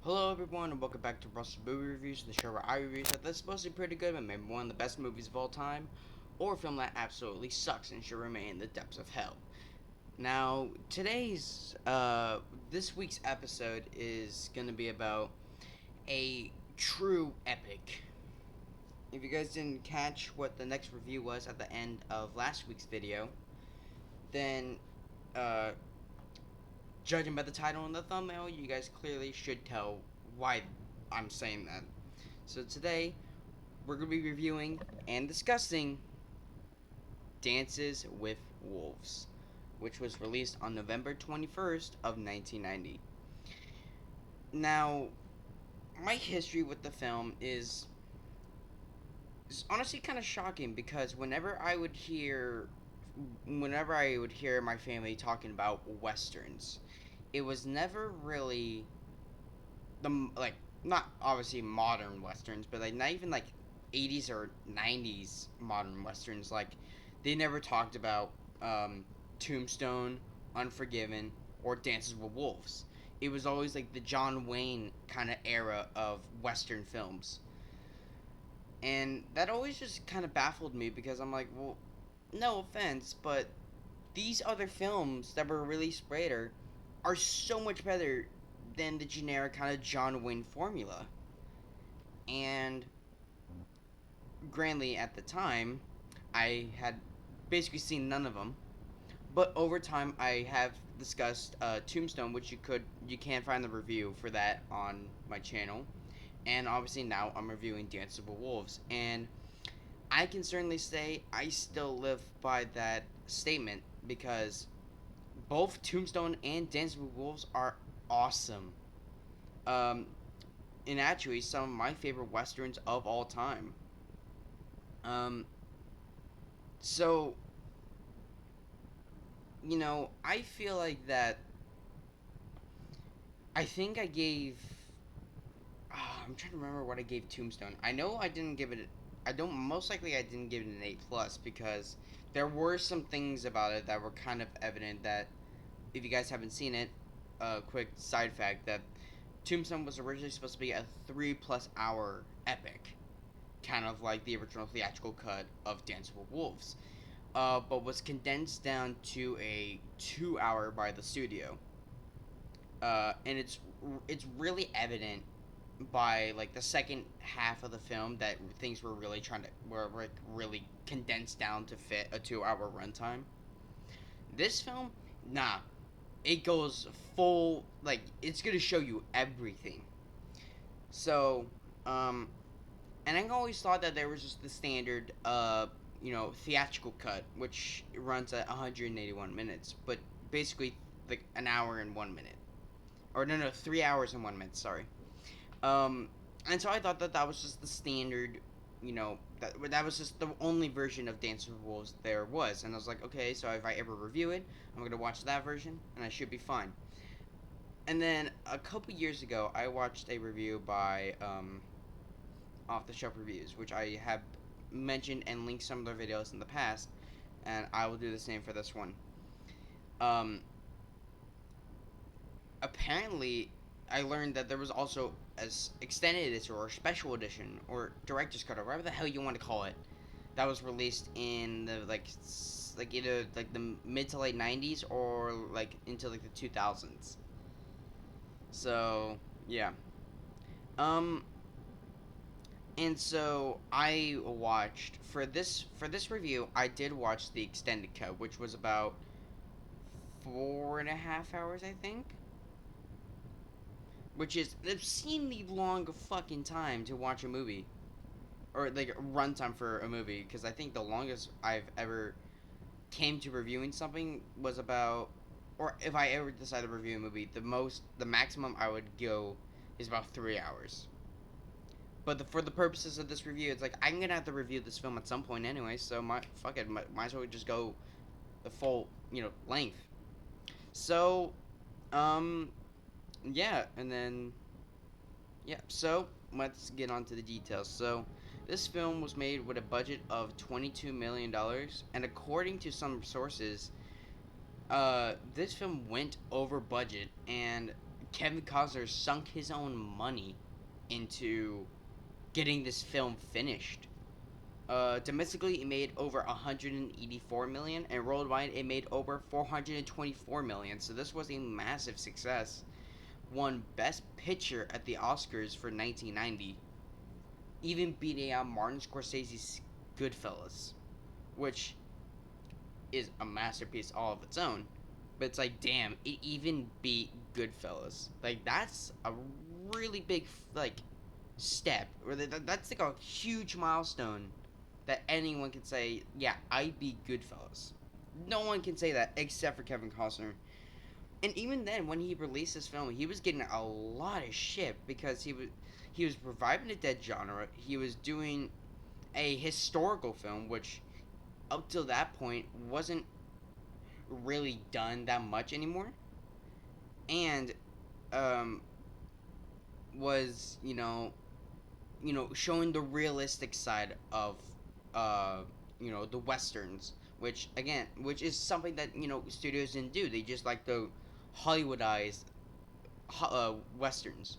Hello everyone and welcome back to Russell Movie Reviews, the show where I review stuff that's supposed to be pretty good but maybe one of the best movies of all time, or a film that absolutely sucks and should remain in the depths of hell. Now, this week's episode is going to be about a true epic. If you guys didn't catch what the next review was at the end of last week's video, then, uh, judging by the title and the thumbnail, you guys clearly should tell why I'm saying that. So today, we're going to be reviewing and discussing Dances with Wolves, which was released on November 21st of 1990. Now, my history with the film is honestly kind of shocking because whenever I would hear my family talking about westerns, it was never really like not obviously modern westerns, but like not even like 80s or 90s modern westerns. Like they never talked about Tombstone, Unforgiven, or Dances with Wolves. It was always like the John Wayne kind of era of western films, and that always just kind of baffled me because I'm like, well, no offense, but these other films that were released later are so much better than the generic kind of John Wayne formula. And grandly, at the time, I had basically seen none of them. But over time, I have discussed Tombstone, which you can find the review for that on my channel. And obviously now I'm reviewing Dance with Wolves, and I can certainly say I still live by that statement because both Tombstone and Dance with Wolves are awesome. Um, and actually some of my favorite westerns of all time. Um, so I feel like that. I think I gave. I'm trying to remember what I gave Tombstone. I know I didn't give it. I don't. Most likely, I didn't give it an A+ because there were some things about it that were kind of evident. That if you guys haven't seen it, quick side fact that Tombstone was originally supposed to be a 3+ hour epic, kind of like the original theatrical cut of Dance with Wolves, but was condensed down to a 2 hour by the studio. And it's really evident by like the second half of the film that things were like really condensed down to fit a 2 hour runtime. This film, nah, it goes full, like it's gonna show you everything. So, um, and I always thought that there was just the standard, theatrical cut, which runs at 181 minutes, but basically like an hour and 1 minute, or no, 3 hours and 1 minute. Sorry. And so I thought that that was just the standard, that was just the only version of Dance with Wolves there was, and I was like, okay, so if I ever review it, I'm gonna watch that version, and I should be fine. And then a couple years ago, I watched a review by Off the Shelf Reviews, which I have mentioned and linked some of their videos in the past, and I will do the same for this one. Um, Apparently, I learned that there was also as extended edition or special edition or director's cut or whatever the hell you want to call it that was released in the like either like the mid to late 90s or like into like the 2000s. So yeah. Um, and so I watched for this review. I did watch the extended cut, which was about 4.5 hours, I think. Which is an obscenely long fucking time to watch a movie, or like runtime for a movie. Because I think the longest I've ever came to reviewing something was about, or if I ever decided to review a movie, the maximum I would go is about 3 hours. But for the purposes of this review, it's like I'm gonna have to review this film at some point anyway. So fuck it, might as well just go the full length. So um yeah, and then yeah. So let's get on to the details. So this film was made with a budget of $22 million, and according to some sources, this film went over budget and Kevin Costner sunk his own money into getting this film finished. Domestically, it made over 184 million, and worldwide, it made over 424 million. So this was a massive success. Won Best Picture at the Oscars for 1990, even beating out Martin Scorsese's Goodfellas, which is a masterpiece all of its own. But it's like, damn, it even beat Goodfellas. Like that's a really big like step, or that's like a huge milestone that anyone can say, yeah, I beat Goodfellas. No one can say that except for Kevin Costner. And even then, when he released this film, he was getting a lot of shit because he was reviving the dead genre. He was doing a historical film, which up till that point wasn't really done that much anymore, and um, was showing the realistic side of uh, the westerns, which is something that studios didn't do. They just like the Hollywoodized westerns.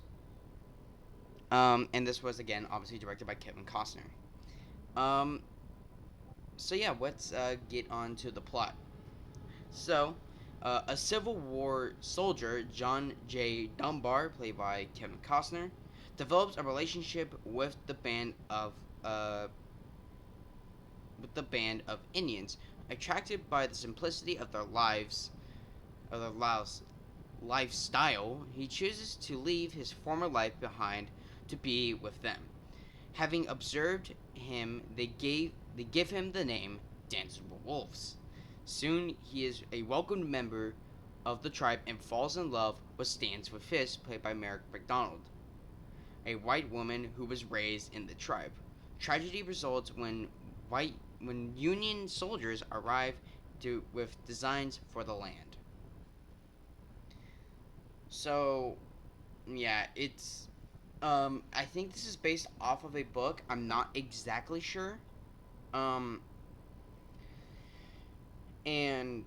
And this was again obviously directed by Kevin Costner. Um, so yeah, let's get on to the plot. So, a Civil War soldier, John J. Dunbar, played by Kevin Costner, develops a relationship uh, with the band of Indians. Attracted by the simplicity of their lifestyle, he chooses to leave his former life behind to be with them. Having observed him, they give him the name Danceable Wolves. Soon he is a welcomed member of the tribe and falls in love with Stands with Fists, played by Merrick McDonald, a white woman who was raised in the tribe. Tragedy results when Union soldiers arrive with designs for the land. So, yeah, it's I think this is based off of a book. I'm not exactly sure. Um, and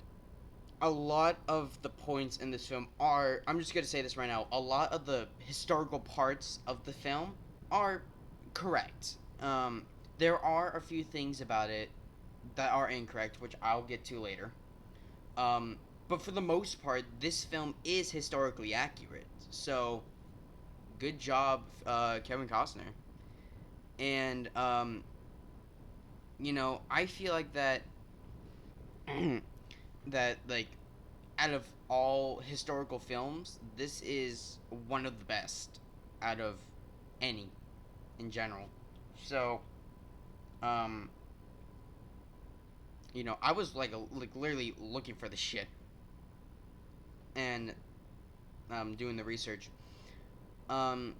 a lot of the points in this film are, I'm just going to say this right now, a lot of the historical parts of the film are correct. There are a few things about it that are incorrect, which I'll get to later. Um, but for the most part, this film is historically accurate. So, good job, Kevin Costner. And, I feel like that, that, like, out of all historical films, this is one of the best out of any in general. So, um, I was like literally looking for the shit and doing the research. Um,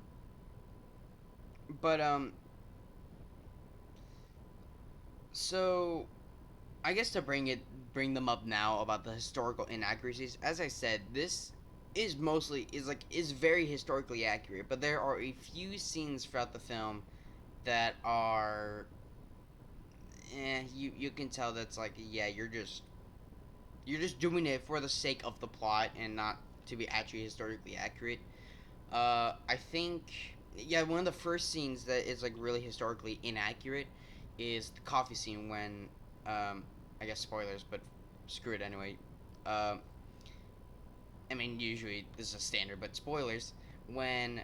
but so I guess to bring them up now about the historical inaccuracies. As I said, this is very historically accurate, but there are a few scenes throughout the film that are you can tell that's like, yeah, you're just doing it for the sake of the plot and not to be actually historically accurate. I think, yeah, one of the first scenes that is like really historically inaccurate is the coffee scene when, I guess spoilers, but screw it anyway. Um, I mean, usually this is a standard, but spoilers when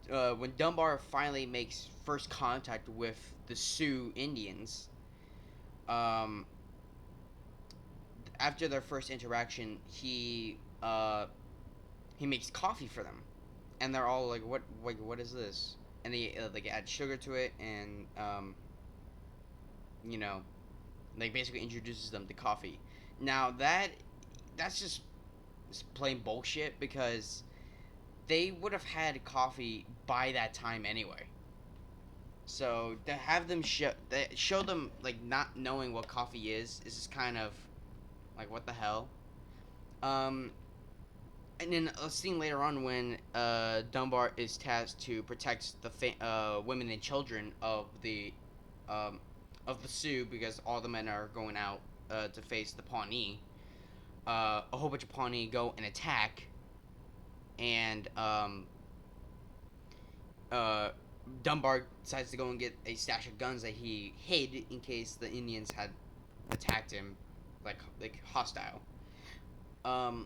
when Dunbar finally makes first contact with the Sioux Indians. Um, After their first interaction, he makes coffee for them, and they're all like, what is this?" And they like add sugar to it, and you know, like basically introduces them to coffee. Now that's just plain bullshit because they would have had coffee by that time anyway. So to have them show them like not knowing what coffee is just kind of like, what the hell. Um, and then a scene later on when Dunbar is tasked to protect the women and children um, of the Sioux because all the men are going out to face the Pawnee. A whole bunch of Pawnee go and attack. and uh, Dunbar decides to go and get a stash of guns that he hid in case the Indians had attacked him, like hostile. Um,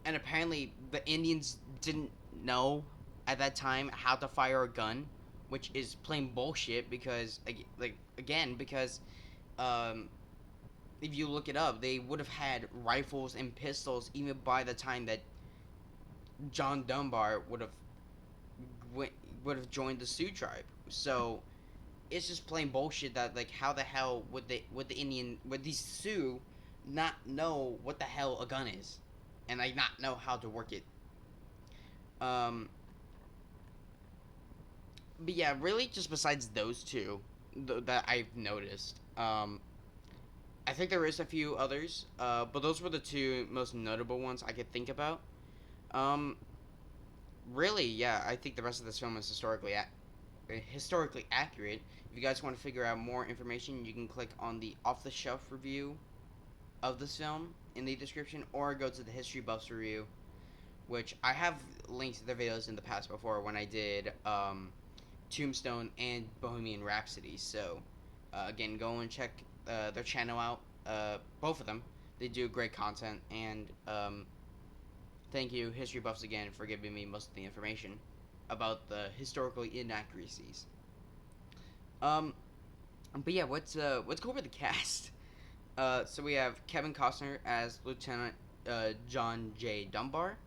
and apparently the Indians didn't know at that time how to fire a gun, which is plain bullshit because like again because um, if you look it up, they would have had rifles and pistols even by the time that John Dunbar went, would have joined the Sioux tribe. So it's just plain bullshit that like how the hell would these Sioux not know what the hell a gun is and like not know how to work it. Um, but yeah, really, just besides those two that I've noticed. I think there is a few others, but those were the two most notable ones I could think about. Um, really, yeah, I think the rest of this film is historically accurate. If you guys want to figure out more information, you can click on the off the shelf review of this film in the description, or go to the History Buffs review, which I have linked to their videos in the past before when I did Tombstone and Bohemian Rhapsody. So, again, go and check their channel out. Both of them, they do great content, and thank you, History Buffs, again for giving me most of the information about the historical inaccuracies. Um, but yeah, let's go over the cast. So we have Kevin Costner as Lieutenant John J. Dunbar.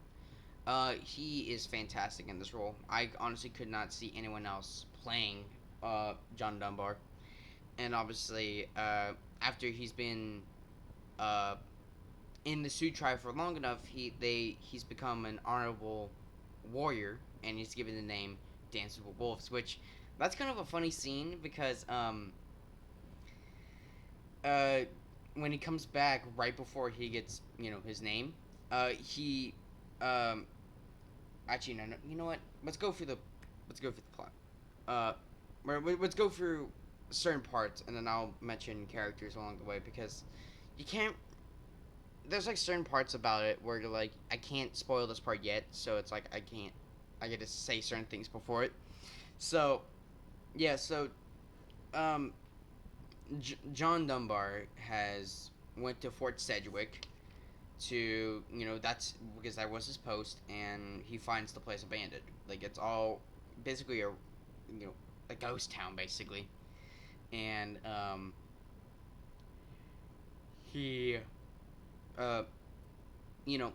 He is fantastic in this role. I honestly could not see anyone else playing John Dunbar. And obviously, after he's been uh, in the Sioux tribe for long enough, he's become an honorable warrior, and he's given the name Dances with Wolves. Which that's kind of a funny scene because uh, when he comes back right before he gets his name, he um, actually no, you know what? Let's go through the plot. Uh, let's go through certain parts, and then I'll mention characters along the way because you can't. There's like certain parts about it where you're like, I can't spoil this part yet, so it's like I can't. I get to say certain things before it. So yeah, so um, John Dunbar has went to Fort Sedgwick to that's because that was his post, and he finds the place abandoned. Like it's all basically you know a ghost town basically, and he uh you know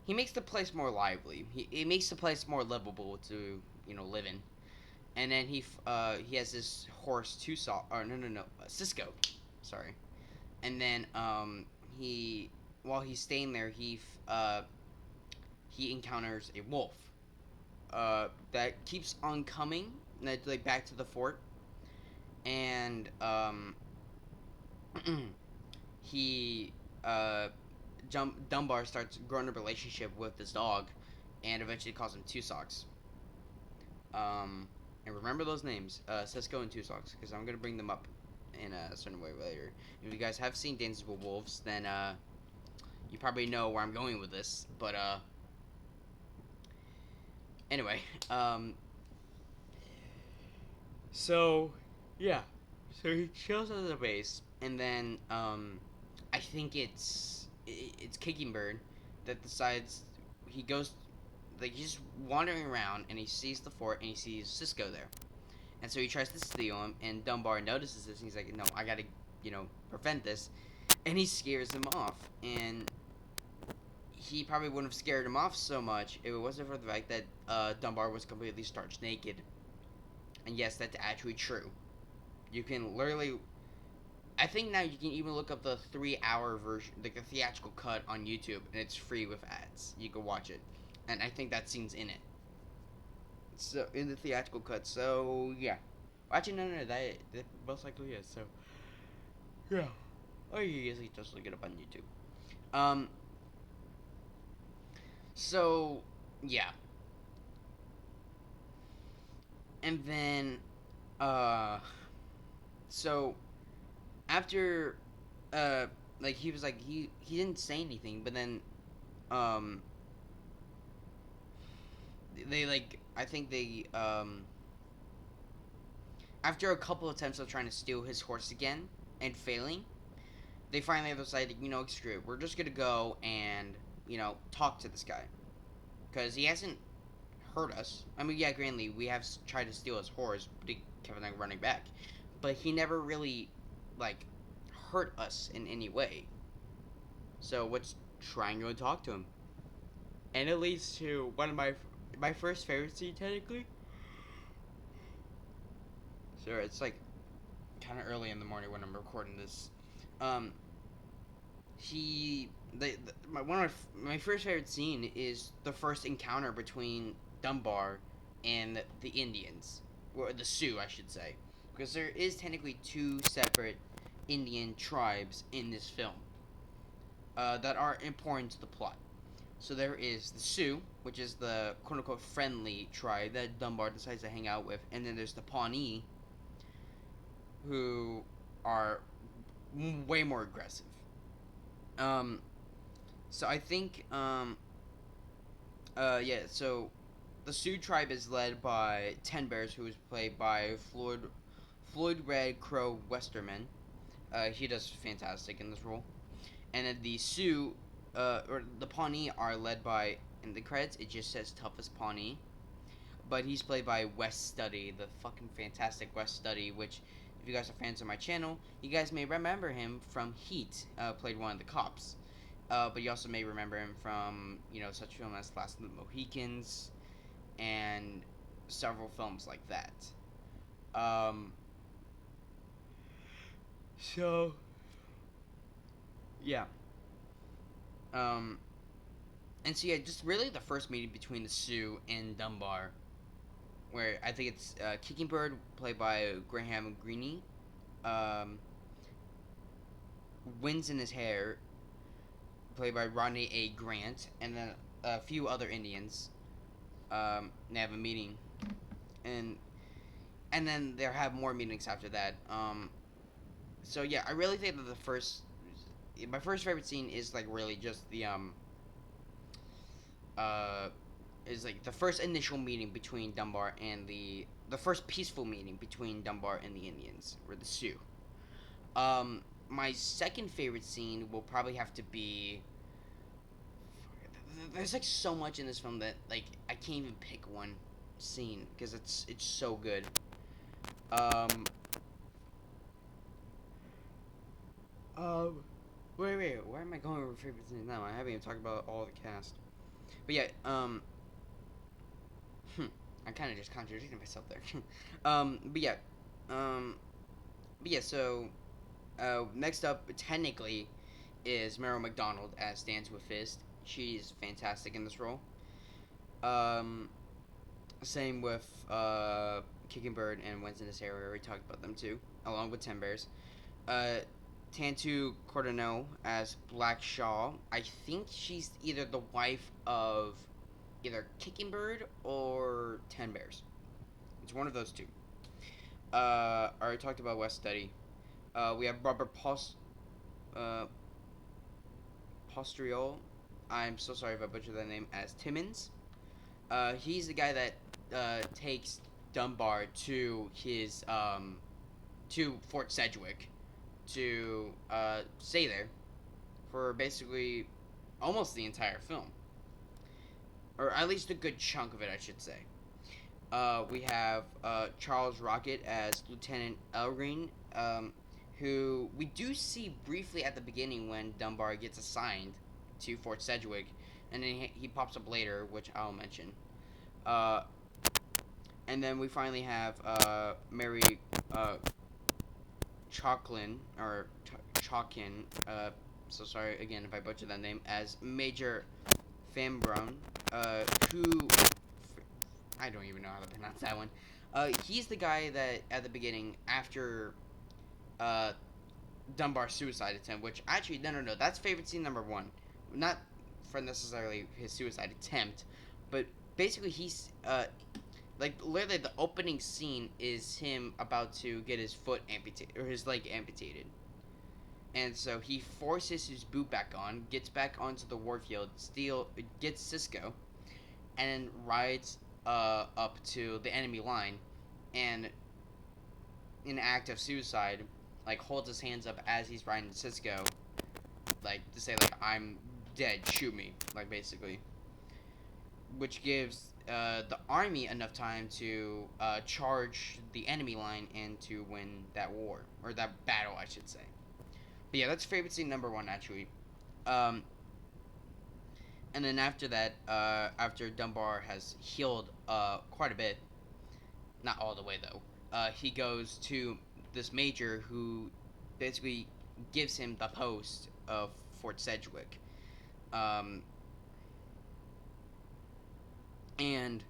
he makes the place more lively. He makes the place more livable to live in. And then he has this horse Tucson or no Cisco, sorry. And then he while he's staying there he encounters a wolf that keeps on coming like back to the fort, and he Dunbar starts growing a relationship with this dog, and eventually calls him Two Socks. Um, and remember those names, Cisco and Two Socks, because I'm gonna bring them up in a certain way later. If you guys have seen Dances with Wolves, then you probably know where I'm going with this. But anyway, so yeah, so he chills at the base, and then I think it's Kicking Bird that decides he goes like he's just wandering around and he sees the fort and he sees Cisco there, and so he tries to steal him, and Dunbar notices this and he's like, no, I gotta prevent this, and he scares him off, and he probably wouldn't have scared him off so much if it wasn't for the fact that Dunbar was completely starch naked. And yes, that's actually true. You can literally, I think now you can even look up the 3 hour version, like the theatrical cut on YouTube, and it's free with ads. You can watch it, and I think that scene's in it. So in the theatrical cut. So yeah, actually no, that most likely is. So yeah, or you usually just look it up on YouTube. Um. So yeah, and then uh, so after uh, like he was like he didn't say anything, but then um they like I think they after a couple attempts of trying to steal his horse again and failing, they finally decided, screw it. We're just gonna go and talk to this guy because he hasn't hurt us. I mean, yeah, grandly, we have tried to steal his horse, but he kept on running back. But he never really, like, hurt us in any way. So let's try and go and talk to him. And it leads to one of my first favorite scene, technically. So it's like kind of early in the morning when I'm recording this. Um, he one of my first favorite scene is the first encounter between Dunbar and the Indians, or the Sioux, I should say, because there is technically two separate Indian tribes in this film that are important to the plot. So there is the Sioux, which is the quote unquote friendly tribe that Dunbar decides to hang out with, and then there's the Pawnee, who are way more aggressive. Um, so I think yeah, so the Sioux tribe is led by Ten Bears, who is played by Floyd Red Crow Westerman. He does fantastic in this role. And then the Sioux, or the Pawnee, are led by, in the credits it just says toughest Pawnee, but he's played by Wes Studi, the fucking fantastic Wes Studi. Which, if you guys are fans of my channel, you guys may remember him from Heat. Played one of the cops. But you also may remember him from such films as Last of the Mohicans and several films like that. Um, so yeah. Um, and so yeah, just really the first meeting between the Sioux and Dunbar, where I think it's Kicking Bird, played by Graham Greene, um, Winds in His Hair, played by Rodney A. Grant, and then a few other Indians. They have a meeting, and then they'll have more meetings after that. So yeah, I really think that my first favorite scene is like really just the uh, is like the first initial meeting between Dunbar and the first peaceful meeting between Dunbar and the Indians, or the Sioux. My second favorite scene will probably have to be. There's like so much in this film that like I can't even pick one scene because it's so good. Um. Um. Wait. Where am I going with favorite scenes now? I haven't even talked about all the cast. But yeah. I kind of just contradicted myself there. But yeah. Um. But yeah. So. Next up, technically, is Meryl McDonald as Dance with Fist. She's fantastic in this role. Um. Same with Kicking Bird and Wednesday in this area. We already talked about them too, along with Ten Bears. Uh, Tantu Cordano as Black Shaw. I think she's either the wife of either Kicking Bird or Ten Bears. It's one of those two. I already talked about West Study. We have Robert uh, Postriol. I'm so sorry if I butchered that name, as Timmons. He's the guy that takes Dunbar to his to Fort Sedgwick to stay there for basically almost the entire film, or at least a good chunk of it, I should say. We have Charles Rocket as Lieutenant Elgreen, who we do see briefly at the beginning when Dunbar gets assigned to Fort Sedgwick, and then he pops up later, which I'll mention. Uh, and then we finally have Mary Chalklin, or Chalkin, so sorry again if I butchered that name, as Major Fambrown, who I don't even know how to pronounce that one. He's the guy that at the beginning, after uh, Dunbar's suicide attempt, which actually no, that's favorite scene number one, not for necessarily his suicide attempt, but basically he's like literally the opening scene is him about to get his foot amputated or his leg amputated. And so he forces his boot back on, gets back onto the warfield, gets Cisco, and then rides up to the enemy line, and in act of suicide, like holds his hands up as he's riding Cisco, like to say like I'm dead, shoot me, like basically, which gives the army enough time to charge the enemy line and to win that war or that battle, I should say. But yeah, that's favorite scene number one actually. Um, and then after that, after Dunbar has healed quite a bit, not all the way though, he goes to this major who basically gives him the post of Fort Sedgwick. Um, and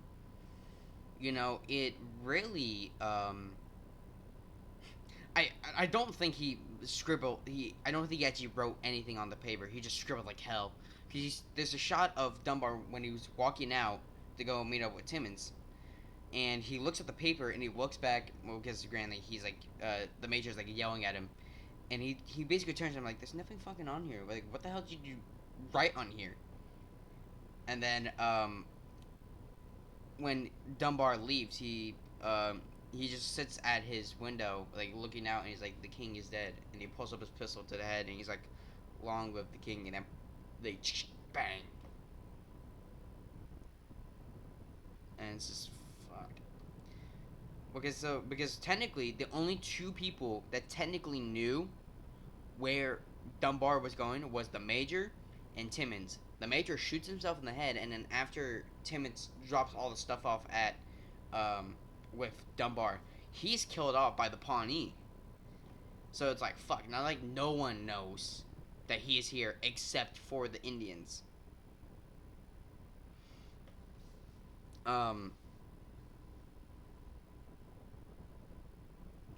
it really I don't think he scribbled he I don't think he actually wrote anything on the paper. He just scribbled like hell. There's a shot of Dunbar when he was walking out to go meet up with Timmons, and he looks at the paper and he looks back. Well, because granted he's like the major's like yelling at him, and he basically turns to him like, "There's nothing fucking on here. Like, what the hell did you write on here?" And then when Dunbar leaves, he just sits at his window, like looking out, and he's like, "The king is dead," and he pulls up his pistol to the head, and he's like, "Long live the king," and then they bang, and it's just fuck. Because technically the only two people that technically knew where Dunbar was going was the major and Timmons. The major shoots himself in the head, and then after Timmons drops all the stuff off at with Dunbar, he's killed off by the Pawnee. So it's like fuck. Now like no one knows that he is here except for the Indians. Um.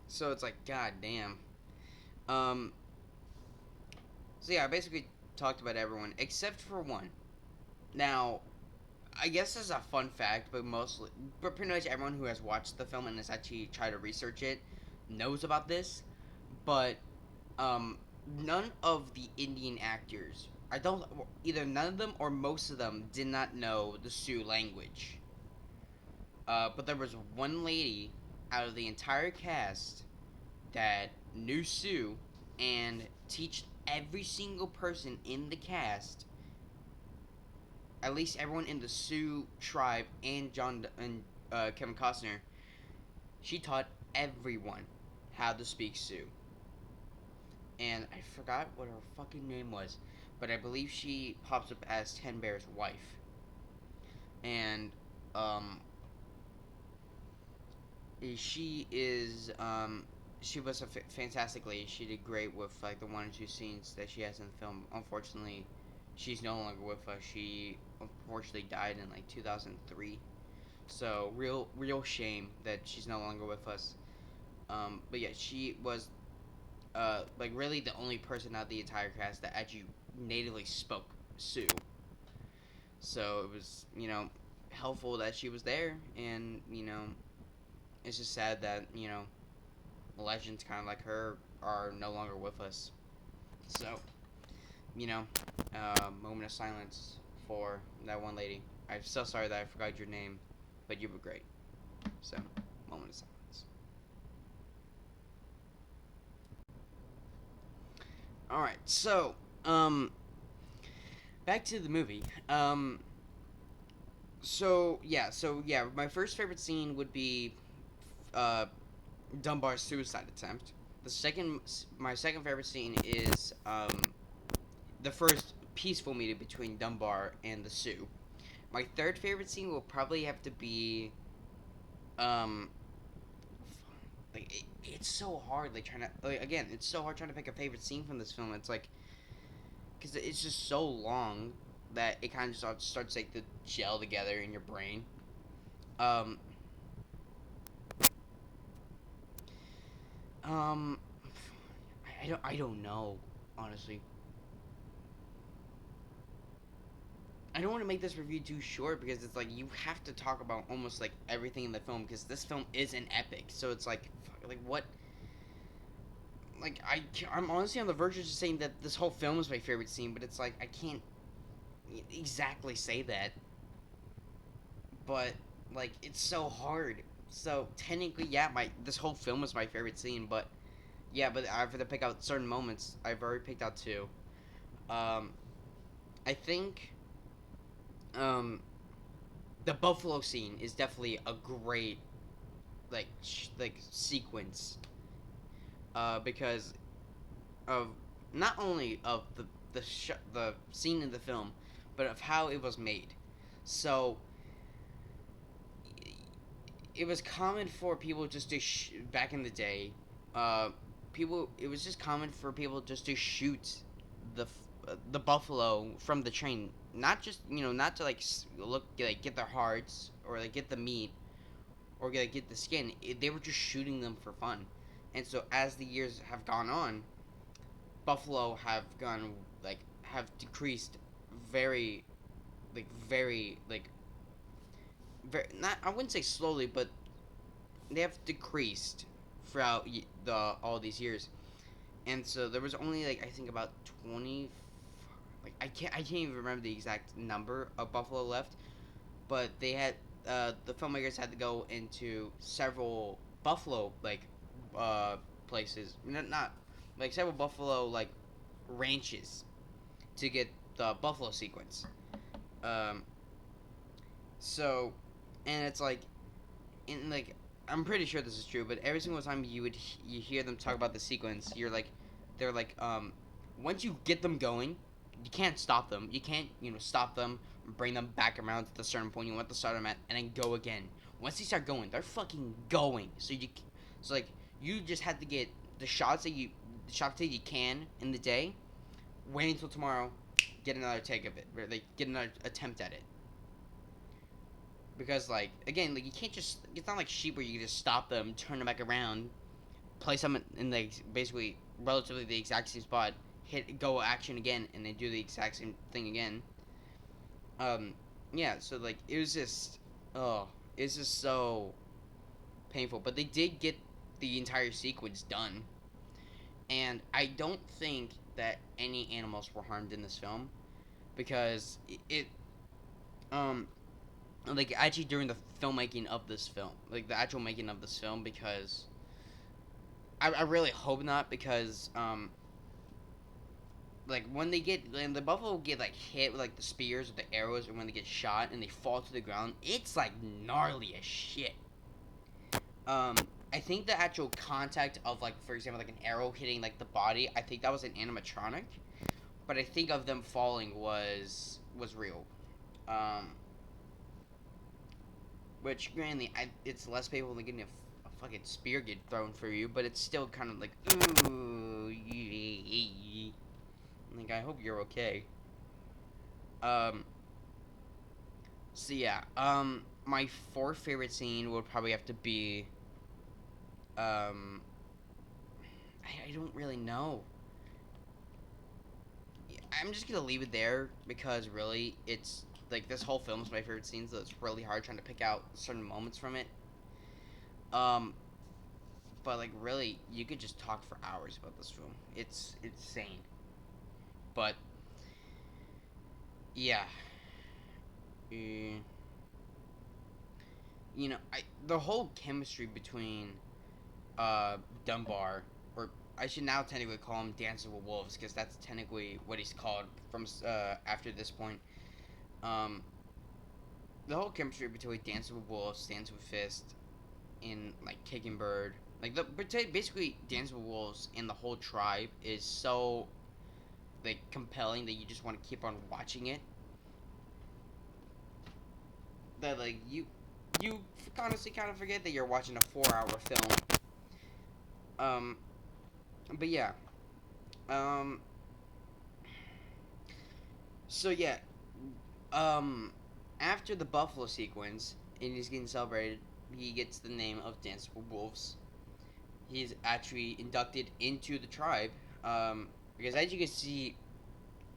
So it's like god damn. Um. So yeah, I basically talked about everyone except for one. Now, I guess as a fun fact, but pretty much everyone who has watched the film and has actually tried to research it knows about this. But um, none of the Indian actors, I don't either none of them or most of them did not know the Sioux language. But there was one lady out of the entire cast that knew Sioux and teach every single person in the cast, at least everyone in the Sioux tribe and Kevin Costner. She taught everyone how to speak Sioux, and I forgot what her fucking name was, but I believe she pops up as Ten Bear's wife, and um, she is she was a fantastic lady. She did great with like the one or two scenes that she has in the film. Unfortunately, she's no longer with us. She unfortunately died in like 2003. So real shame that she's no longer with us. But yeah, she was like really the only person out of the entire cast that actually natively spoke Sioux. So it was helpful that she was there, and it's just sad that legends kind of like her are no longer with us. So you know, moment of silence for that one lady. I'm so sorry that I forgot your name, but you were great. So, moment of silence. All right, so back to the movie. So yeah, my first favorite scene would be uh, Dunbar's suicide attempt. My second favorite scene is the first peaceful meeting between Dunbar and the Sioux. My third favorite scene will probably have to be, um, like it's so hard. Like trying to like again, it's so hard trying to pick a favorite scene from this film. It's like because it's just so long that it kind of starts like to gel together in your brain. Um, um, I don't know honestly. I don't want to make this review too short because it's like you have to talk about almost like everything in the film because this film is an epic. So it's like what? Like I'm honestly on the verge of just saying that this whole film is my favorite scene, but it's like I can't exactly say that. But Like it's so hard. So technically, yeah, my this whole film was my favorite scene, but yeah, but I have to pick out certain moments. I've already picked out two. Um, I think um, the buffalo scene is definitely a great like sequence. Because of not only of the scene in the film, but of how it was made. So it was common for people just to back in the day. Uh, People it was just common for people just to shoot the buffalo from the train. Not just not to like look like get their hearts or like get the meat or like get the skin. They were just shooting them for fun. And so as the years have gone on, buffalo have decreased very very very not I wouldn't say slowly, but they have decreased throughout the all these years. And so there was only like I think about 20, like I can't even remember the exact number of buffalo left, but they had the filmmakers had to go into several buffalo uh places, not like several buffalo like ranches to get the buffalo sequence. Um, so, and it's like, in like, I'm pretty sure this is true, but every single time you hear them talk about the sequence, they're like, once you get them going, you can't stop them. You can't, stop them, bring them back around to the certain point you want to start them at, and then go again. Once they start going, they're fucking going. So like, you just have to get the the shots that you can in the day. Wait until tomorrow, get another take of it, or like get another attempt at it. Because like again, like you can't just it's not like sheep where you can just stop them, turn them back around, place them in like basically relatively the exact same spot, hit go action again, and then do the exact same thing again. Um, yeah, so like oh, it's just so painful. But they did get the entire sequence done, and I don't think that any animals were harmed in this film because it um like actually during the filmmaking of this film, like the actual making of this film, because I really hope not, because like when the buffalo get like hit with like the spears or the arrows, or when they get shot and they fall to the ground, it's like gnarly as shit. Um, I think the actual contact of like for example like an arrow hitting like the body, I think that was an animatronic, but I think of them falling was real. Um, Which, granted, it's less painful than getting a fucking spear get thrown for you, but it's still kind of like, ooh, like I hope you're okay. Um, so yeah, my fourth favorite scene would probably have to be, um, I don't really know. I'm just gonna leave it there because really, it's like this whole film is my favorite scene, so it's really hard trying to pick out certain moments from it. Um, but like really, you could just talk for hours about this film. It's insane. But yeah, uh, I the whole chemistry between Dunbar, or I should now technically call him Dancing with Wolves because that's technically what he's called from after this point. Um, the whole chemistry between Dancing with Wolves, Dancing with Fist, and like Kicking Bird, like basically Dancing with Wolves and the whole tribe is so like compelling that you just want to keep on watching it. That like you honestly kind of forget that you're watching a 4 hour film. Um, but yeah. Um, so yeah. Um, After the buffalo sequence and he's getting celebrated, he gets the name of Dance with Wolves. He's actually inducted into the tribe. Because as you can see,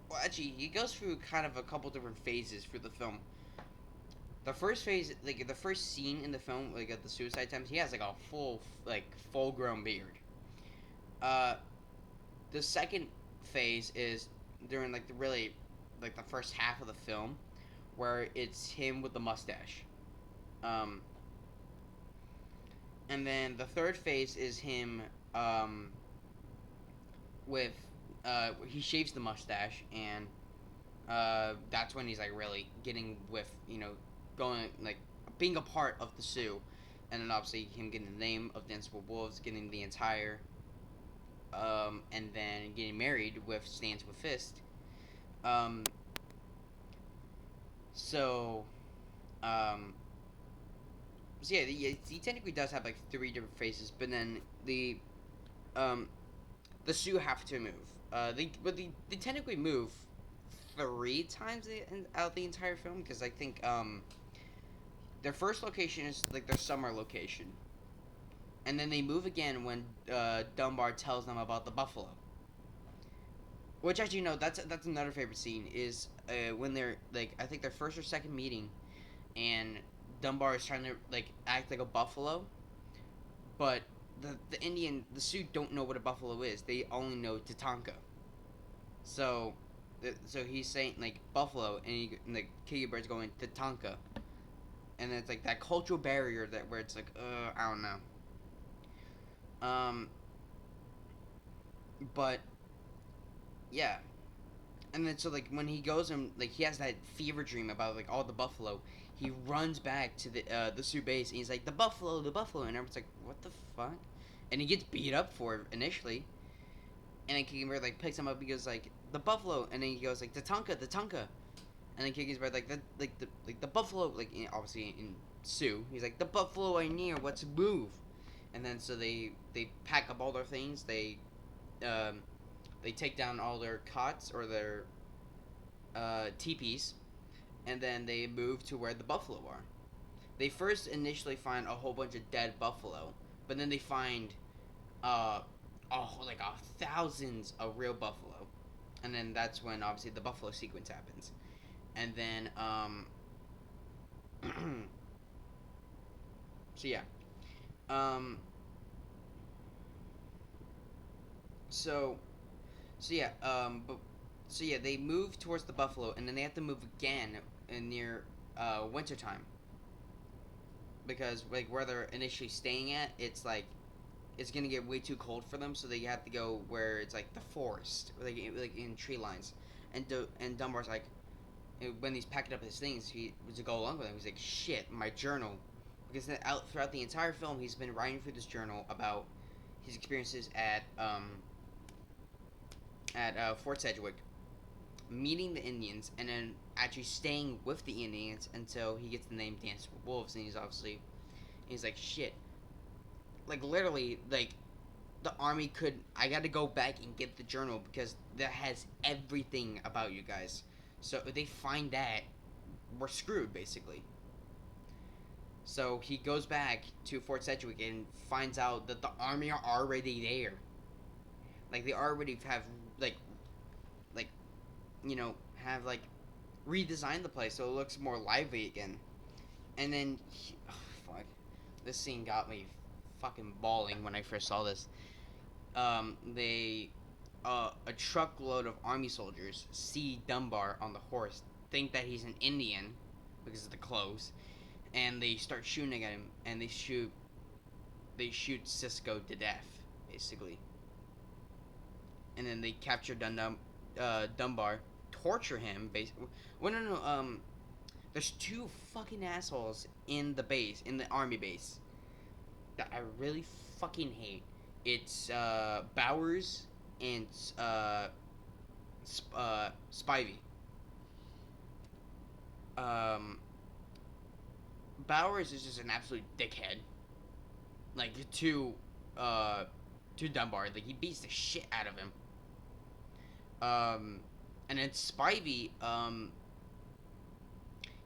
well, actually, he goes through kind of a couple different phases through the film. The first phase, like the first scene in the film, like at the suicide attempts, he has like a full grown beard. Uh, the second phase is during like the really like the first half of the film, where it's him with the mustache. Um, and then the third phase is him um, with he shaves the mustache, and that's when he's like really getting with going like being a part of the Sioux, and then obviously him getting the name of the Invincible Wolves, getting the entire and then getting married with Stands with Fist. Um, so um, so yeah, he technically does have like three different phases, but then um, the Sioux have to move. They technically move three times out the entire film because I think their first location is like their summer location, and then they move again when Dunbar tells them about the buffalo. Which actually no, that's another favorite scene is when they're like I think their first or second meeting, and Dunbar is trying to like act like a buffalo, but the Sioux don't know what a buffalo is. They only know Tatanka. So, so he's saying like buffalo, and like Kiki Bird's going Tatanka, and it's like that cultural barrier that where it's like I don't know. Um, but yeah, and then so like when he goes and like he has that fever dream about like all the buffalo, he runs back to the Sioux base and he's like the buffalo, and everyone's like what the fuck, and he gets beat up for it initially, and then Kiki Bird like picks him up. He goes like the buffalo, and then he goes like the Tonka, and then Kiki's Bird like the buffalo obviously in Sioux he's like the buffalo I near what's move, and then so they pack up all their things, um, they take down all their cots or their teepees, and then they move to where the buffalo are. They first initially find a whole bunch of dead buffalo, but then they find uh, like thousands of real buffalo, and then that's when obviously the buffalo sequence happens, and then so yeah, um, so so yeah, but so yeah, they move towards the buffalo, and then they have to move again in near wintertime because like where they're initially staying at, it's gonna get way too cold for them, so they have to go where it's like the forest, like in tree lines, and Dunbar's like when he's packing up his things, he was to go along with him. He's like, "Shit, my journal," because out throughout the entire film, he's been writing through this journal about his experiences at Fort Sedgwick, meeting the Indians, and then actually staying with the Indians until he gets the name Dance with Wolves, and he's like, "Shit." Like literally, like the army could. I got to go back and get the journal because that has everything about you guys. So if they find that, we're screwed basically. So he goes back to Fort Sedgwick and finds out that the army are already there. Like they already have like like have like redesigned the place so it looks more lively again. And then fuck, this scene got me fucking bawling when I first saw this. They a truckload of army soldiers see Dunbar on the horse, think that he's an Indian because of the clothes, and they start shooting at him, and they shoot Cisco to death, basically. And then they capture Dunbar, torture him, basically. Well, no. There's two fucking assholes in the base, in the army base, that I really fucking hate. It's Bowers and Spivey. Um, Bowers is just an absolute dickhead. Like uh, to Dunbar, like he beats the shit out of him. Um, and then Spivey,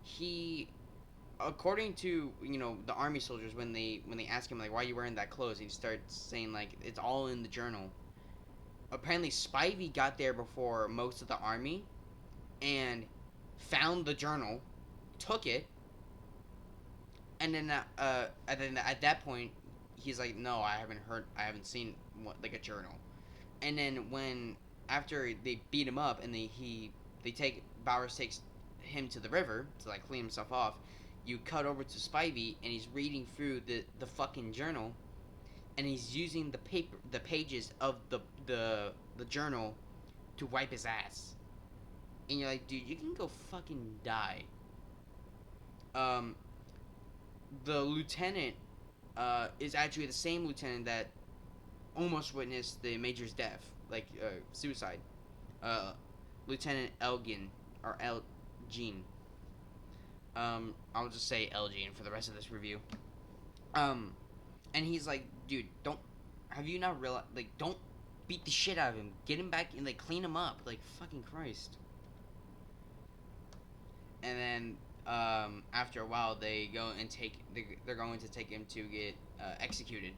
he, according to the army soldiers, when they ask him like why are you wearing that clothes, he starts saying like it's all in the journal. Apparently, Spivey got there before most of the army and found the journal, took it, and then at that point, he's like, "No, I haven't seen like a journal." And then when after they beat him up and they take Bowers takes him to the river to like clean himself off, you cut over to Spivey, and he's reading through the fucking journal, and he's using the pages of the journal to wipe his ass. And you're like, dude, you can go fucking die. Um, the lieutenant is actually the same lieutenant that almost witnessed the major's death, like suicide. Uh, Lieutenant Elgin or Elgin. I'll just say Elgin for the rest of this review. Um, and he's like, dude, don't. Have you not realized? Like, don't beat the shit out of him. Get him back and like clean him up. Like, fucking Christ. And then after a while, they go and they're going to take him to get executed.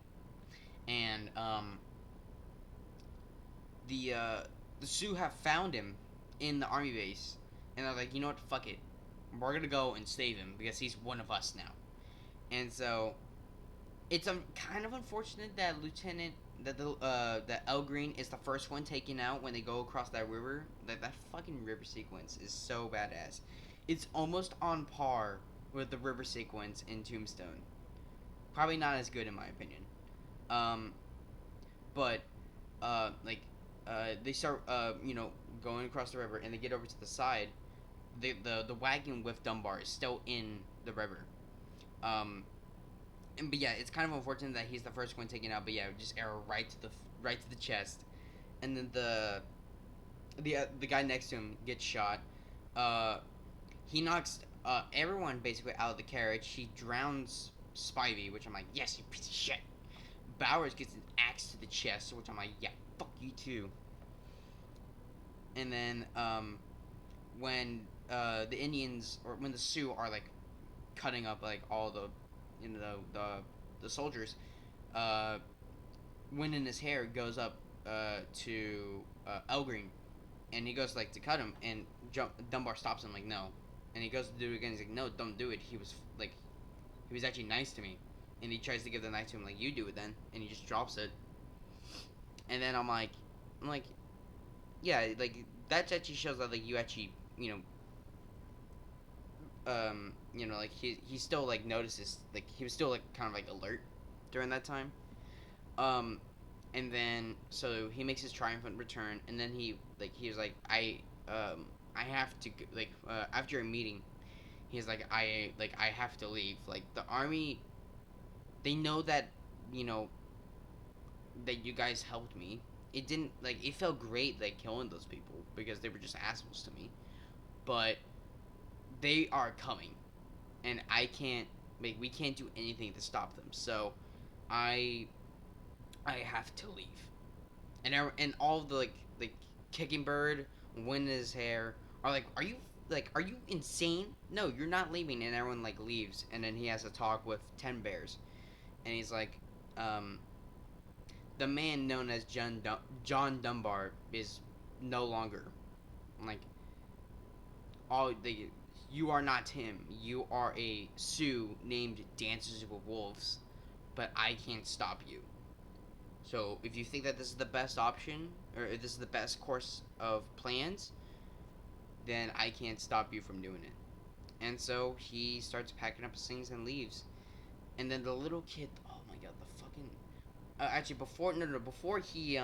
And the Sioux have found him in the army base, and they're like, you know what, fuck it, we're gonna go and save him because he's one of us now. And so it's kind of unfortunate that that El Green is the first one taken out when they go across that river. That fucking river sequence is so badass. It's almost on par with the river sequence in Tombstone. Probably not as good in my opinion. Um, but they start going across the river, and they get over to the side. The wagon with Dunbar is still in the river. But yeah, it's kind of unfortunate that he's the first one taken out. But yeah, just arrow right to the chest, and then the guy next to him gets shot. He knocks everyone basically out of the carriage. He drowns Spivey, which I'm like, yes, you piece of shit. Bowers gets an axe to the chest, which I'm like, yeah, fuck you too. And then when the Indians, or when the Sioux are like cutting up like all the the soldiers, wind in his hair goes up to Elgreen, and he goes like to cut him, and Dunbar stops him like, no, and he goes to do it again. He's like, no, don't do it. He was actually nice to me, and he tries to give the knife to him like, you do it then, and he just drops it. And then I'm like, yeah, like that actually shows that like you actually like he still like notices, like he was still like kind of like alert during that time. Um, and then so he makes his triumphant return, and then he was like, I have to after a meeting, he's like, I have to leave. Like the army, they know that you know that you guys helped me. It didn't like it felt great like killing those people because they were just assholes to me, but they are coming, and I can't we can't do anything to stop them. So I I have to leave. And all the like Kicking Bird, Wind in his hair are like, are you insane? No, you're not leaving. And everyone like leaves, and then he has a talk with Ten Bears, and he's like, um, the man known as John Dunbar is no longer like all the. You are not him. You are a Sioux named Dances with Wolves, but I can't stop you. So if you think that this is the best option, or if this is the best course of plans, then I can't stop you from doing it. And so he starts packing up his things and leaves. And then the little kid, oh my god, the fucking actually before no no no, before he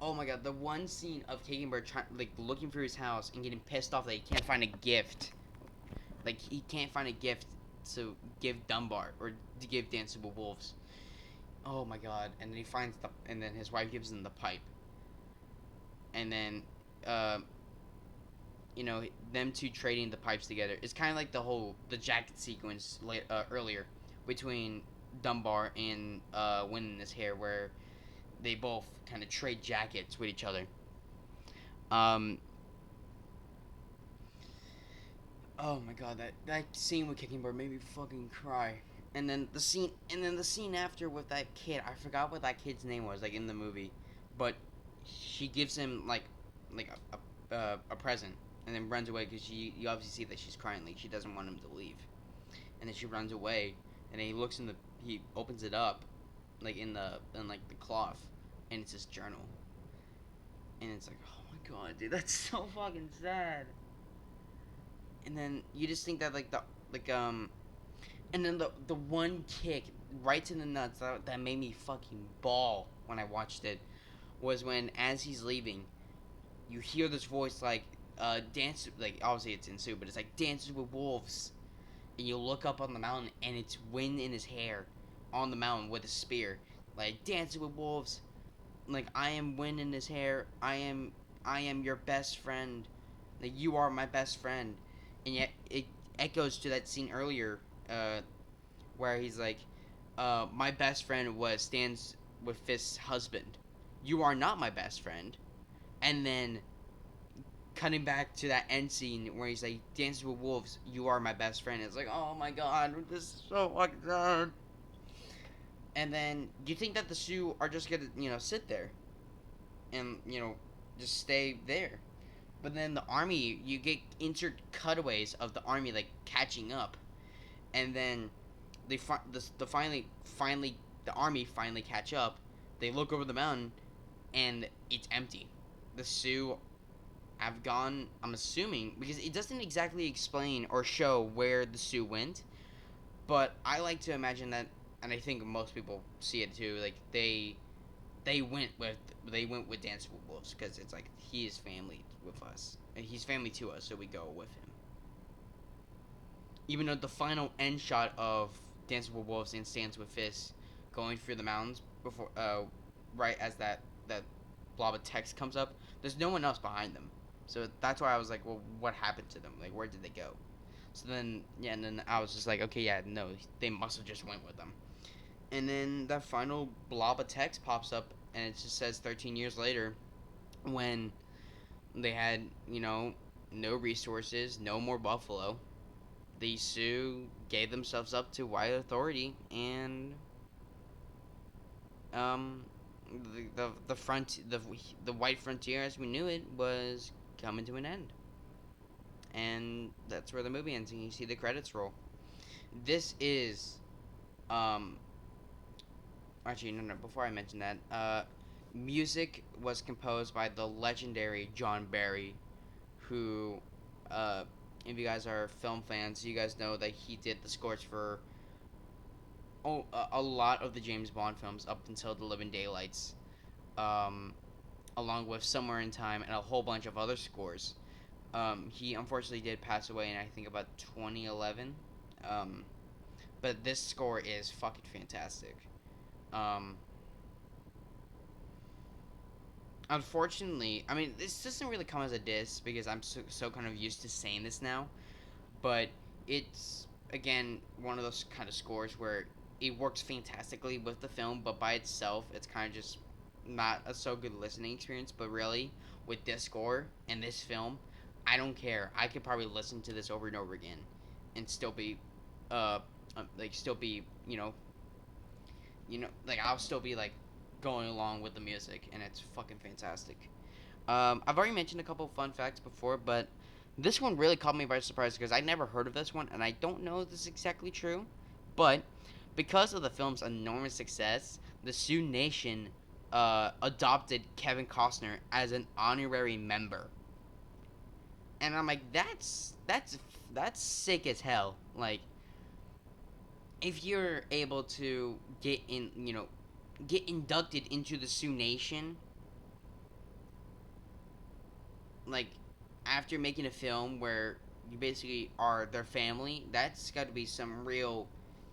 oh my god, the one scene of Kicking Bird like looking through his house and getting pissed off that he can't find a gift. Like he can't find a gift to give Dunbar or to give Dancing with Wolves. Oh my god! And then he finds and then his wife gives him the pipe. And then, uh, them two trading the pipes together. It's kind of like the jacket sequence earlier between Dunbar and Wind in his hair, where they both kind of trade jackets with each other. Um. Oh my god, that scene with Kicking Bird made me fucking cry. And then the scene after with that kid, I forgot what that kid's name was, like in the movie, but she gives him like a present, and then runs away because you obviously see that she's crying, like she doesn't want him to leave, and then she runs away, and then he opens it up, like in like the cloth, and it's his journal, and it's like, oh my god, dude, that's so fucking sad. And then you just think that like like and then the one kick right to the nuts that made me fucking bawl when I watched it was when, as he's leaving, you hear this voice like dance, like obviously it's in Sioux, but it's like dances with wolves, and you look up on the mountain and it's wind in his hair on the mountain with a spear, like dancing with wolves, like I am wind in his hair, I am your best friend, like you are my best friend, and yet it echoes to that scene earlier, where he's like, my best friend was stands with Fist's husband, you are not my best friend, and then cutting back to that end scene where he's like dances with wolves, you are my best friend. It's like, oh my god, this is so fucking sad. And then you think that the Sioux are just gonna sit there and just stay there, but then the army, you get insert cutaways of the army like catching up, and then finally the army finally catch up. They look over the mountain and it's empty. The Sioux have gone, I'm assuming, because it doesn't exactly explain or show where the Sioux went, but I like to imagine that, and I think most people see it too. Like they went with Dance with Wolves because it's like he is family with us, and he's family to us, so we go with him. Even though the final end shot of Dance with Wolves and Stands with Fists going through the mountains before, right as that blob of text comes up, there's no one else behind them. So that's why I was like, well, what happened to them? Like, where did they go? So then, yeah, and then I was just like, okay, yeah, no, they must have just went with them. And then that final blob of text pops up, and it just says 13 years later, when they had, no resources, no more buffalo, the Sioux gave themselves up to white authority, and um, the white frontier as we knew it was coming to an end, and that's where the movie ends, and you see the credits roll. This is um actually no, before I mention that, music was composed by the legendary John Barry, who if you guys are film fans, you guys know that he did the scores for a lot of the James Bond films up until The Living Daylights, um, along with Somewhere in Time and a whole bunch of other scores. He unfortunately did pass away in, I think, about 2011. Um, but this score is fucking fantastic. Um, Unfortunately, I mean, this doesn't really come as a diss because I'm so kind of used to saying this now, but it's again one of those kind of scores where it works fantastically with the film, but by itself, it's kind of just not a so good listening experience. But really, with this score and this film, I don't care. I could probably listen to this over and over again, and still be, uh, like still be, like I'll still be like going along with the music, and it's fucking fantastic. I've already mentioned a couple of fun facts before, but this one really caught me by surprise because I never heard of this one, and I don't know if this is exactly true, but because of the film's enormous success, the Sioux Nation adopted Kevin Costner as an honorary member, and I'm like, that's sick as hell. Like, if you're able to get inducted into the Sioux Nation, like after making a film where you basically are their family, that's got to be some real.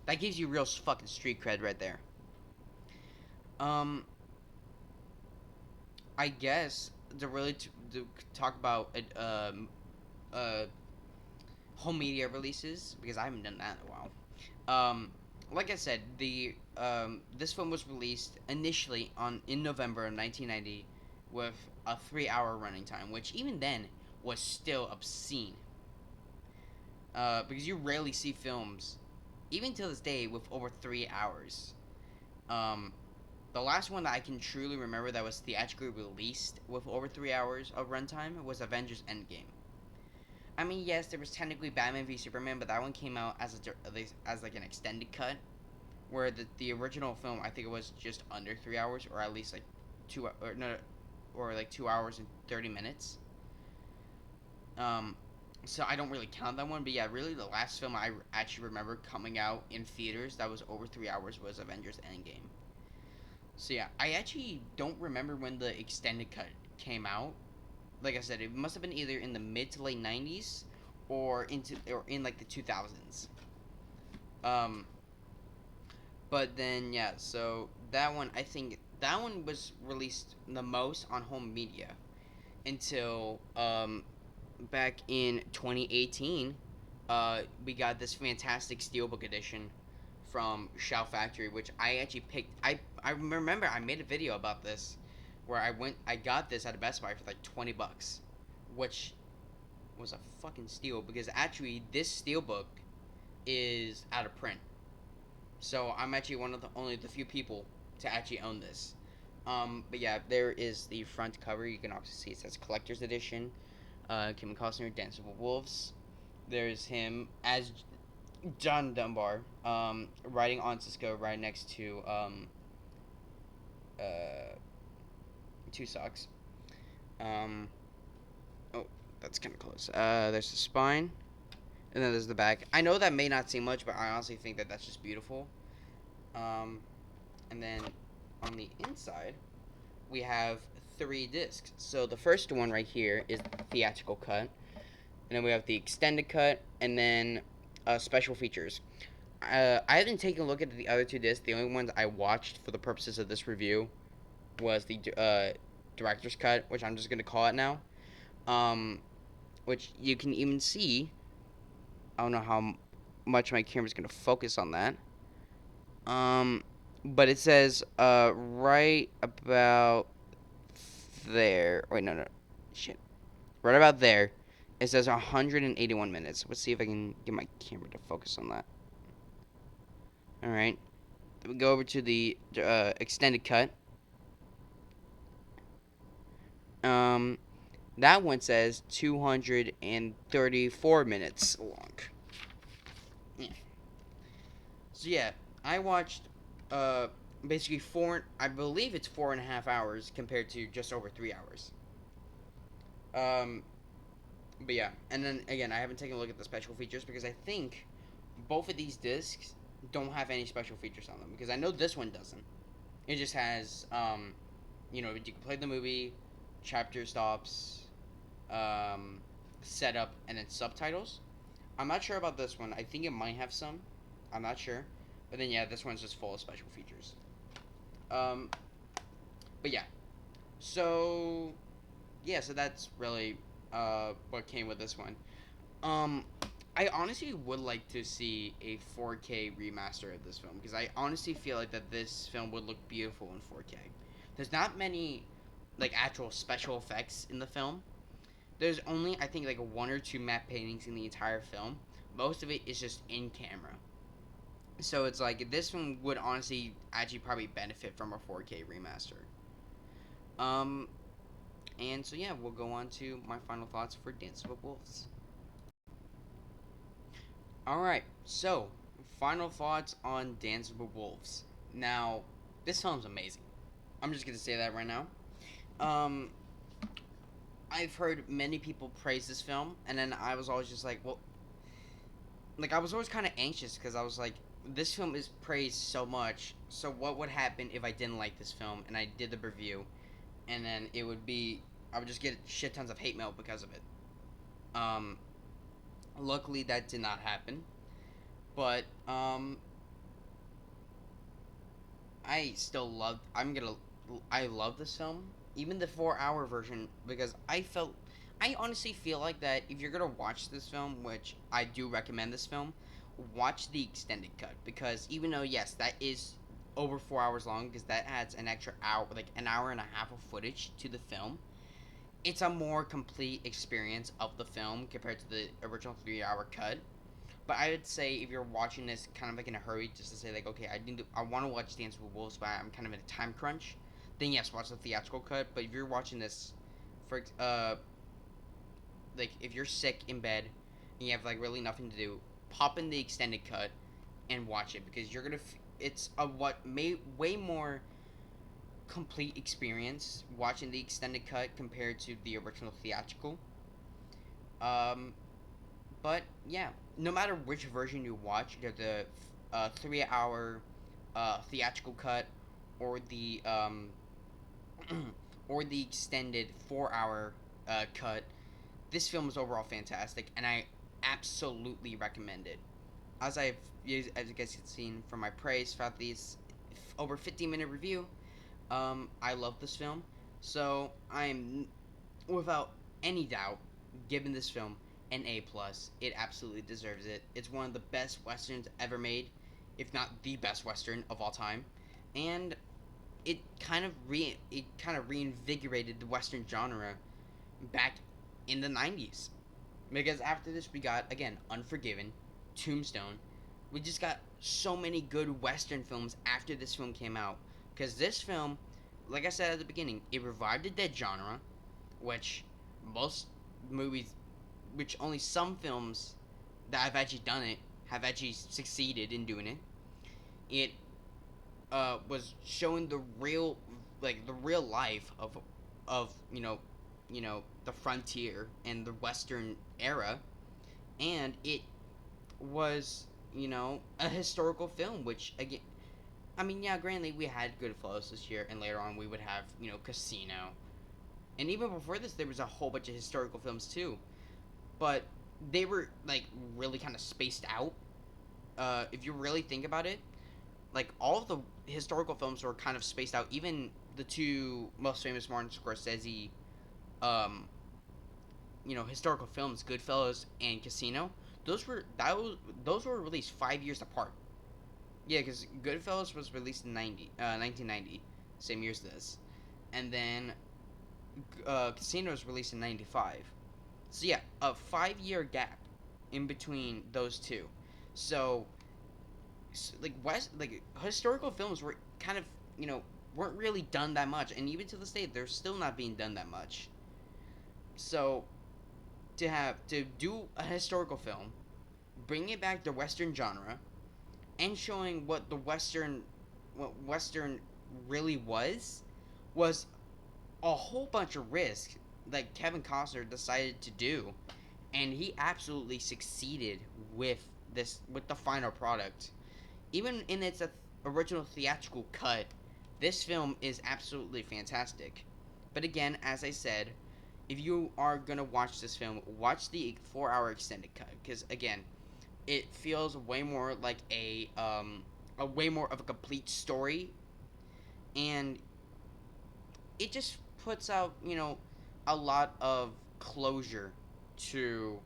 That gives you real fucking street cred right there. Um, I guess to talk about home media releases because I haven't done that in a while. Like I said, the this film was released initially in November of 1990 with a 3-hour running time, which even then was still obscene. Because you rarely see films, even till this day, with over 3 hours. Um, the last one that I can truly remember that was theatrically released with over 3 hours of runtime was Avengers Endgame. I mean, yes, there was technically Batman v Superman, but that one came out as like an extended cut, where the original film, I think it was just under 3 hours, or at least like two or no, or like 2 hours and 30 minutes. Um, So I don't really count that one, but yeah, really the last film I actually remember coming out in theaters that was over 3 hours was Avengers Endgame. So yeah, I actually don't remember when the extended cut came out. Like I said, it must have been either in the mid to late '90s or in like the 2000s. Um, but then yeah, so that one I think that one was released the most on home media until back in 2018. We got this fantastic steelbook edition from Shout Factory, which I actually picked. I remember I made a video about this, where I got this at a Best Buy for like $20, which was a fucking steal because actually this steelbook is out of print. So I'm actually one of the only the few people to actually own this. But yeah, there is the front cover. You can also see it says collector's edition. Kevin Costner, Dancing with Wolves. There's him as John Dunbar, riding on Cisco right next to uh, Two Socks. Um, oh, that's kind of close. There's the spine, and then there's the back. I know that may not seem much, but I honestly think that that's just beautiful. Um, and then on the inside, we have 3 discs. So the first one right here is the theatrical cut, and then we have the extended cut, and then special features. I haven't taken a look at the other 2 discs. The only ones I watched for the purposes of this review was the director's cut, which I'm just gonna call it now. Um, which you can even see. I don't know how much my camera's gonna focus on that. Um, but it says right about there. Wait, no, no, shit. Right about there, it says 181 minutes. Let's see if I can get my camera to focus on that. All right. Then we go over to the extended cut. Um, that one says 234 minutes long. Yeah. So yeah, I watched uh basically four. I believe it's 4.5 hours compared to just over 3 hours. Um, but yeah, and then again, I haven't taken a look at the special features because I think both of these discs don't have any special features on them because I know this one doesn't. It just has you can play the movie, chapter stops, um, setup, and then subtitles. I'm not sure about this one. I think it might have some. I'm not sure. But then yeah, this one's just full of special features. Um, but yeah. So yeah, so that's really what came with this one. Um, I honestly would like to see a 4K remaster of this film because I honestly feel like that this film would look beautiful in 4K. There's not many like actual special effects in the film. There's only I think like one or two matte paintings in the entire film. Most of it is just in camera. So it's like this one would honestly actually probably benefit from a 4K remaster. Um, and so yeah, we'll go on to my final thoughts for Dance with Wolves. All right, so final thoughts on Dance with Wolves. Now, this film's amazing. I'm just gonna say that right now. Um, I've heard many people praise this film, and then I was always just like, well, like I was always kind of anxious because I was like, this film is praised so much. So what would happen if I didn't like this film and I did the review, and then it would be I would just get shit tons of hate mail because of it. Um, luckily that did not happen, but I still love. I love this film, even the 4 hour version, because I felt. I honestly feel like that if you're gonna watch this film, which I do recommend this film, watch the extended cut because even though yes, that is over 4 hours long, because that adds an extra hour, like an hour and a half of footage to the film. It's a more complete experience of the film compared to the original 3 hour cut. But I would say if you're watching this kind of like in a hurry, just to say like, okay, I want to watch Dance with Wolves, but I'm kind of in a time crunch. Then yes, watch the theatrical cut. But if you're watching this, for like if you're sick in bed and you have like really nothing to do, pop in the extended cut and watch it because you're gonna. It's a what may way more complete experience watching the extended cut compared to the original theatrical. Um, But yeah, no matter which version you watch, either the 3 hour theatrical cut or the or the extended 4 hour cut, this film is overall fantastic, and I absolutely recommend it. As I've as you guys have seen from my praise throughout these over 15-minute review, I love this film, so I'm without any doubt giving this film an A plus. It absolutely deserves it. It's one of the best westerns ever made, if not the best western of all time, and it kind of reinvigorated the western genre back in the 90s. Because after this we got again Unforgiven, Tombstone. We just got so many good western films after this film came out. Because this film, like I said at the beginning, it revived the dead genre, which most movies, which only some films that have actually done it have actually succeeded in doing it. It was showing the real, like the real life of the frontier and the Western era, and it was a historical film, which again, I mean, yeah, granted, we had Goodfellas this year, and later on we would have Casino, and even before this, there was a whole bunch of historical films too, but they were like really kind of spaced out. If you really think about it, like all of the historical films were kind of spaced out. Even the two most famous Martin Scorsese, um, historical films, Goodfellas and Casino, those were released 5 years apart. Yeah, because Goodfellas was released in 1990, same year as this, and then Casino was released in 95. So yeah, a 5 year gap in between those two. So like historical films were kind of weren't really done that much, and even to this day they're still not being done that much. So to do a historical film, bring it back to Western genre, and showing what Western really was a whole bunch of risk that Kevin Costner decided to do, and he absolutely succeeded with with the final product. Even in its original theatrical cut, this film is absolutely fantastic. But again, as I said, if you are gonna watch this film, watch the 4 hour extended cut, because again, it feels way more like a way more of a complete story, and it just puts out a lot of closure to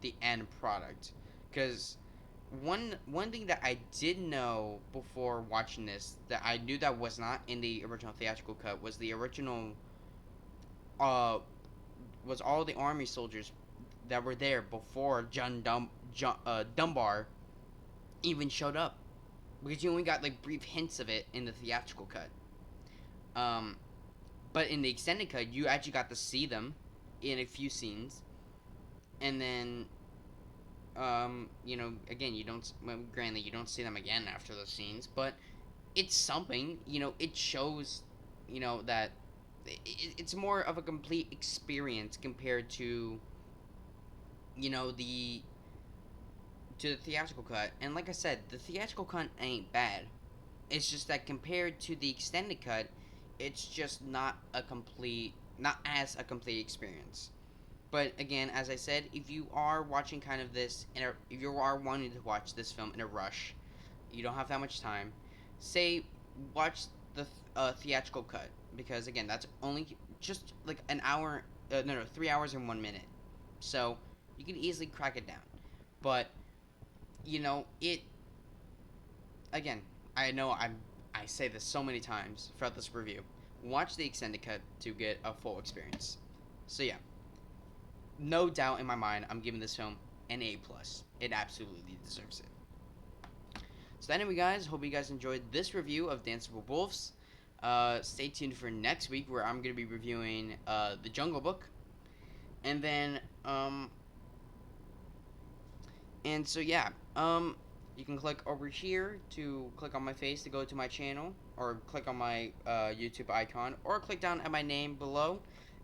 the end product. Because one thing that I did know before watching this that I knew that was not in the original theatrical cut was the original uh was all the army soldiers that were there before Dunbar even showed up, because you only got like brief hints of it in the theatrical cut. Um, but in the extended cut, you actually got to see them in a few scenes, and then again, you don't. Well, granted, you don't see them again after those scenes, but it's something. It shows, that it's more of a complete experience compared to, the theatrical cut. And like I said, the theatrical cut ain't bad. It's just that compared to the extended cut, it's just not as a complete experience. But again, as I said, if you are watching kind of this, if you are wanting to watch this film in a rush, you don't have that much time, say watch the theatrical cut, because again, that's only just like an hour, no, 3 hours and 1 minute, so you can easily crack it down. But it again, I know I say this so many times throughout this review. Watch the extended cut to get a full experience. So yeah, no doubt in my mind, I'm giving this film an A plus. It absolutely deserves it. So anyway, guys, hope you guys enjoyed this review of Danceable Wolves. Stay tuned for next week, where I'm gonna be reviewing The Jungle Book, and then and so yeah, you can click over here to click on my face to go to my channel, or click on my YouTube icon, or click down at my name below,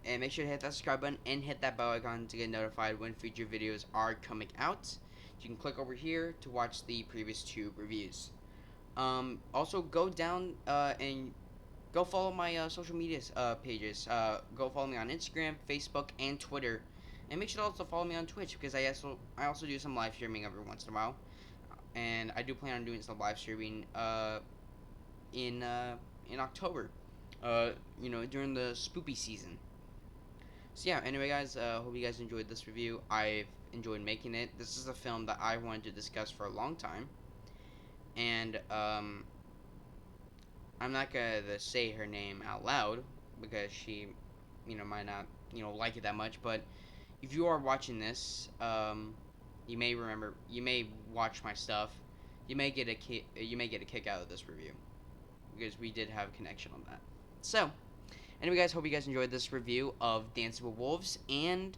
And make sure to hit that subscribe button and hit that bell icon to get notified when future videos are coming out. You can click over here to watch the previous 2 reviews. Also, go down and go follow my social media pages. Go follow me on Instagram, Facebook, and Twitter. And make sure to also follow me on Twitch because I also do some live streaming every once in a while. And I do plan on doing some live streaming in October. During the spoopy season. So yeah, anyway guys, hope you guys enjoyed this review. I've enjoyed making it. This is a film that I wanted to discuss for a long time. And I'm not gonna say her name out loud because she, might not, like it that much. But if you are watching this, you may watch my stuff. You may get a kick out of this review because we did have a connection on that. So, anyway, guys, hope you guys enjoyed this review of Dancing with Wolves, and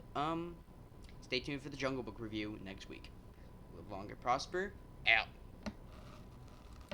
stay tuned for the Jungle Book review next week. Live long and prosper. Out.